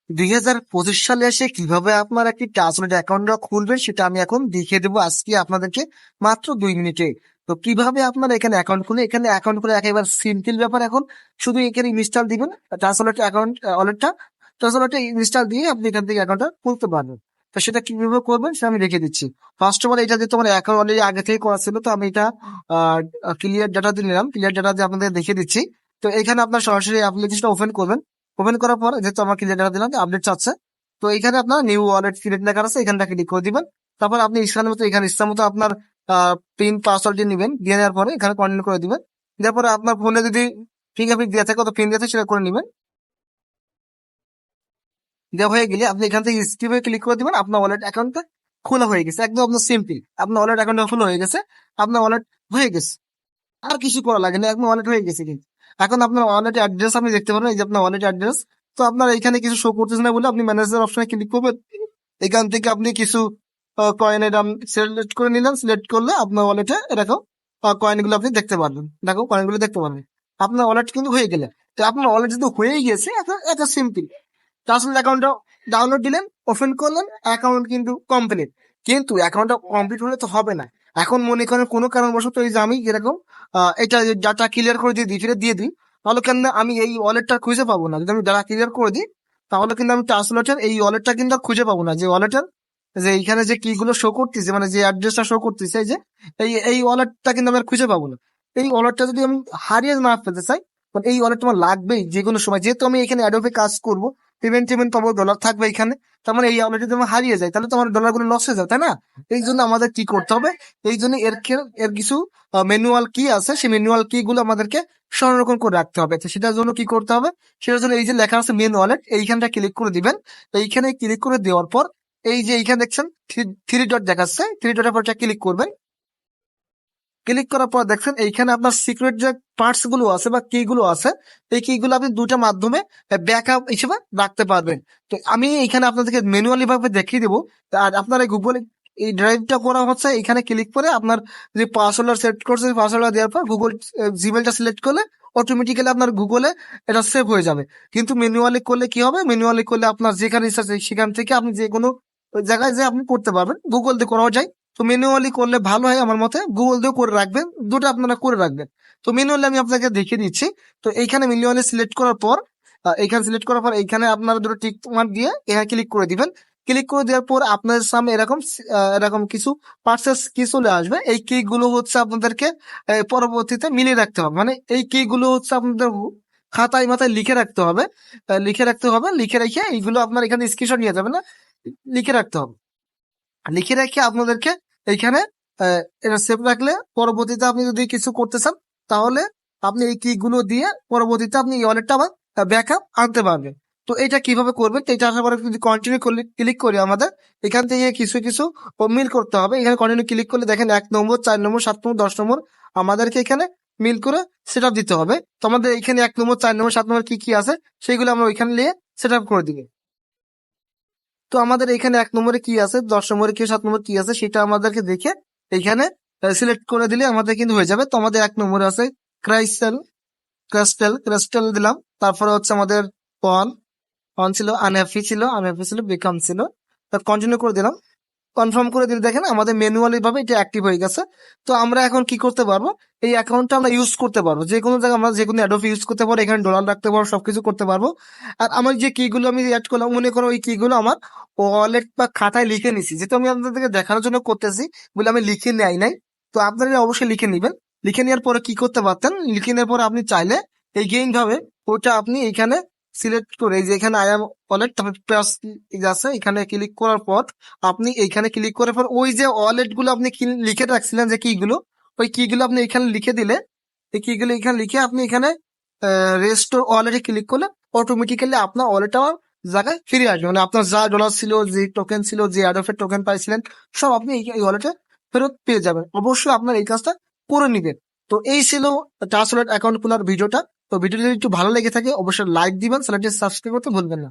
2025 সালে এসে কিভাবে আপনার একটি ট্রান্সলেট অ্যাকাউন্ট খুলবেন সেটা আমি এখন দেখিয়ে দেবো আজকে আপনাদেরকে মাত্র 2 মিনিটে। তো কিভাবে আপনার এখানে অ্যাকাউন্ট খুলে, এখানে অ্যাকাউন্ট খুলে একেবারে সিম্পল ব্যাপার। এখন শুধু এখানে ইনস্টল দিবেন ট্রান্সলেট অ্যাকাউন্ট ওয়ালেটটা, ট্রান্সলেটটা ইনস্টল দিয়ে আপনি এখান থেকে অ্যাকাউন্টটা খুলতে পারবেন। তো সেটা কিভাবে করবেন সেটা আমি রেখে দিচ্ছি। ফার্স্ট অফ অল এটা যেহেতু আমার অ্যাকাউন্ট অলরেডি আগে থেকে করা ছিল, তো আমি এটা ক্লিয়ার ডাটা দিয়ে নিলাম। ক্লিয়ার ডাটা দিয়ে আপনাদের দেখিয়ে দিচ্ছি। তো এখানে আপনার সরাসরি অ্যাপ্লিকেশনটা ওপেন করবেন। ওপেন করার পর যেহেতু আমার ক্লিয়ার ডাটা দিলাম আপডেট চাচ্ছে, তো এখানে আপনার নিউ ওয়ালেট ক্রিয়েট লেখা আছে, এখানটা ক্লিক করে দিবেন। তারপর আপনি ইচ্ছার মতো এখানে ইচ্ছা মতো আপনার পিন পাসওয়ার্ড দিয়ে নিবেন। দিয়ে নেওয়ার পরে এখানে কন্টিনিউ করে দিবেন। দেওয়ার পরে আপনার ফোনে যদি ফিঙ্গারপ্রিন্ট দেওয়া থাকে, তো পিন দেওয়া থাকে সেটা করে নিবেন। দেওয়া হয়ে গেলে আপনি এখান থেকে স্ক্রিপে ক্লিক করে দিবেন। আপনার ওয়ালেট অ্যাকাউন্টটা খোলা হয়ে গেছে, একদম আপনার সিম্পল। আপনার ওয়ালেট অ্যাকাউন্ট খোলা হয়ে গেছে, আপনার ওয়ালেট হয়ে গেছে, আর কিছু করা লাগে না, একদম ওয়ালেট হয়ে গেছে। কিন্তু এখন আপনার ওয়ালেট অ্যাড্রেস আপনি দেখতে পারেন, এই যে আপনার ওয়ালেট অ্যাড্রেস। তো আপনার এখানে কিছু শো করতেছে না বলে আপনি ম্যানেজার অপশনে ক্লিক করবেন। এখান থেকে আপনি কিছু কয়েনের দাম সিলেক্ট করে নিলেন। সিলেক্ট করলে আপনার ওয়ালেটে এরকম কয়েন গুলো আপনি দেখতে পারবেন। দেখো কয়েন গুলো দেখতে পারবেন, আপনার ওয়ালেট কিন্তু হয়ে গেলে। তো আপনার ওয়ালেট যদি হয়ে গেছে, এটা সিম্পল। ট্রান্সলেট অ্যাকাউন্টটা ডাউনলোড দিলেন, ওপেন করলেন, অ্যাকাউন্ট কিন্তু কমপ্লিট। কিন্তু অ্যাকাউন্টটা কমপ্লিট হলে তো হবে না। এখন মনে করেন কোনো কারণবশত এই যে আমি এরকম এটা ডাটা ক্লিয়ার করে দিয়ে দিই, ফিরে দিয়ে দিই, তাহলে কেন আমি এই ওয়ালেটটা খুঁজে পাবো না। যদি আমি ডাটা ক্লিয়ার করে দিই, তাহলে কিন্তু আমি ট্রান্সলেটের এই ওয়ালেটটা কিন্তু আর খুঁজে পাবো না। যে ওয়ালেটের যে এইখানে যে কি গুলো শো করতেছে, মানে যে অ্যাড্রেসটা শো করতেছে, এই যে এই ওয়ালেটটা কিন্তু আমি আর খুঁজে পাবো না। এই ওয়ালেটটা যদি আমি হারিয়ে না ফেলতে চাই, মানে এই ওয়ালেট আমার লাগবেই যে কোনো সময়। যেহেতু আমি এখানে অ্যাডোবে কাজ করবো, পেমেন্ট টেমেন্ট পাবো, ডলার থাকবে এখানে। তার মানে এই ওয়ালেট যদি আমার হারিয়ে যায়, তাহলে তো আমার ডলার গুলো লস হয়ে যাবে, তাই না? এই জন্য আমাদের কি করতে হবে, এই জন্য এর কিছু ম্যানুয়াল কি আছে, সেই ম্যানুয়াল কি গুলো আমাদেরকে সংরক্ষণ করে রাখতে হবে। তো সেটার জন্য কি করতে হবে, সেটার জন্য এই যে লেখা আছে মেন ওয়ালেট, এইখানটা ক্লিক করে দিবেন। তো এইখানে ক্লিক করে দেওয়ার পর এই যে এইখানে দেখছেন থ্রি ডট দেখাচ্ছে, থ্রি ডটের পর ক্লিক করবেন। ক্লিক করার পর দেখছেন এইখানে আপনার সিক্রেট যে পার্টস গুলো আছে বা কি গুলো আছে, এই কি গুলো আপনি দুটা মাধ্যমে ব্যাকআপ হিসেবে রাখতে পারবেন। তো আমি এখানে আপনাদেরকে ম্যানুয়ালি ভাবে দেখিয়ে দেবো। আর আপনার এই গুগল এই ড্রাইভটা করা হচ্ছে, এখানে ক্লিক করে আপনার যে পাসওয়ার্ড সেট করছে, পাসওয়ার্ড দেওয়ার পর গুগল জিমেলটা সিলেক্ট করলে অটোমেটিক্যালি আপনার গুগলে এটা সেভ হয়ে যাবে। কিন্তু ম্যানুয়ালি করলে কি হবে, ম্যানুয়ালি করলে আপনার যেখানে ইচ্ছা সেখান থেকে আপনি যে কোনো জায়গায় যে আপনি করতে পারবেন, গুগল দিয়ে করাও যায়। তো ম্যানুয়ালি করলে ভালো হয় আমার মতে, গুগল দিয়েও করে রাখবেন, দুটো আপনারা করে রাখবেন। তো ম্যানুয়ালি আমি আপনাকে দেখিয়ে দিচ্ছি। তো এইখানে ম্যানুয়ালি সিলেক্ট করার পর এইখানে সিলেক্ট করার পর এইখানে আপনারা দুটো টিক মার্ক দিয়ে এখানে ক্লিক করে দিবেন। ক্লিক করে দেওয়ার পর আপনাদের সামনে এরকম এরকম কিছু পার্সেস কি চলে আসবে। এই কি গুলো হচ্ছে আপনাদেরকে পরবর্তীতে মিলিয়ে রাখতে হবে। মানে এই কি গুলো হচ্ছে আপনাদের খাতায় মাথায় লিখে রাখতে হবে। লিখে রাখতে হবে, লিখে রেখে এইগুলো আপনার এখানে স্ক্রিনশট নিয়ে যাবে না, লিখে রাখতে হবে। লিখে রেখে আপনাদেরকে এইখানে এটা সেভ রাখলে পরবর্তীতে আপনি যদি কিছু করতে চান, তাহলে আপনি এই কি গুলো দিয়ে পরবর্তীতে আপনি এই ওয়ালেটটা আবার ব্যাকআপ আনতে পারবেন। তো এটা কিভাবে করবেন, তো এটা আসার পরে যদি কন্টিনিউ ক্লিক করি, আমাদের এখান থেকে কিছু কিছু মিল করতে হবে। এখানে কন্টিনিউ ক্লিক করলে দেখেন 1 নম্বর, 4 নম্বর, 7 নম্বর, 10 নম্বর আমাদেরকে এখানে মিল করে সেট আপ দিতে হবে। তো আমাদের এখানে 1 নম্বর, 4 নম্বর, 7 নম্বর কি কি আছে সেইগুলো আমরা ওইখানে নিয়ে সেট আপ করে দিবে। তো আমাদের এখানে 1 নম্বরে কি আছে, 10 নম্বরে কি, 7 নম্বর কি আছে, সেটা আমাদেরকে দেখে এইখানে সিলেক্ট করে দিলে আমাদের কিন্তু হয়ে যাবে। তো আমাদের 1 নম্বরে আছে ক্রাইস্টাল, ক্রাস্টাল দিলাম। তারপরে হচ্ছে আমাদের পন, পন ছিল, আনহ্যাপি ছিল, আনহ্যাপি ছিল, বিকাম ছিল। কন্টিনিউ করে দিলাম। কনফার্ম করে দিলে দেখেন আমাদের ম্যানুয়ালি ভাবে এটা অ্যাক্টিভ হয়ে গেছে। তো আমরা এখন কি করতে পারবো, এই অ্যাকাউন্টটা আমরা ইউজ করতে পারবো যে কোনো জায়গায়, আমরা যে কোনো অ্যাডোবে ইউজ করতে পারবো, এখানে ডলার রাখতে পারবো, সবকিছু করতে পারবো। আর আমার যে কি গুলো আমি অ্যাড করলাম, মনে করো ওই কি গুলো আমার ওয়ালেট বা খাতায় লিখে নিছি, যেহেতু আমি আপনাদেরকে দেখানোর জন্য করতেছি বলে আমি লিখে নেই নাই। তো আপনারা অবশ্যই লিখে নিবেন। লিখে নেওয়ার পরে কি করতে পারতেন, লিখে নেওয়ার পরে আপনি চাইলে এগেইন ভাবে ওটা আপনি এখানে সিলেক্ট করে, এই যে এখানে আই এম ওয়ালেট, তারপর প্লাস আছে, এখানে ক্লিক করার পর আপনি এইখানে ক্লিক করার পর ওই যে ওয়ালেট গুলো আপনি লিখে রাখছিলেন যে কি গুলো, ওই কি গুলো আপনি এখানে লিখে দিলে, এই কি গুলো এখানে লিখে আপনি এখানে রেস্টোর ওয়ালেটে ক্লিক করলে অটোমেটিক্যালি আপনার ওয়ালেট আমার জায়গায় ফিরে আসবে। মানে আপনার যা ডলার ছিল, যে টোকেন ছিল, যে অ্যাডোফের টোকেন পাইছিলেন, সব আপনি এই ওয়ালেটে ফেরত পেয়ে যাবেন। অবশ্যই আপনার এই কাজটা করে নিবেন। তো এই ছিল ট্রান্সলেট অ্যাকাউন্ট খোলার ভিডিওটা। তো ভিডিওটি যদি একটু ভালো লেগে থাকে অবশ্যই লাইক দিবেন, চ্যানেলটি সাবস্ক্রাইব করতে ভুলবেন না।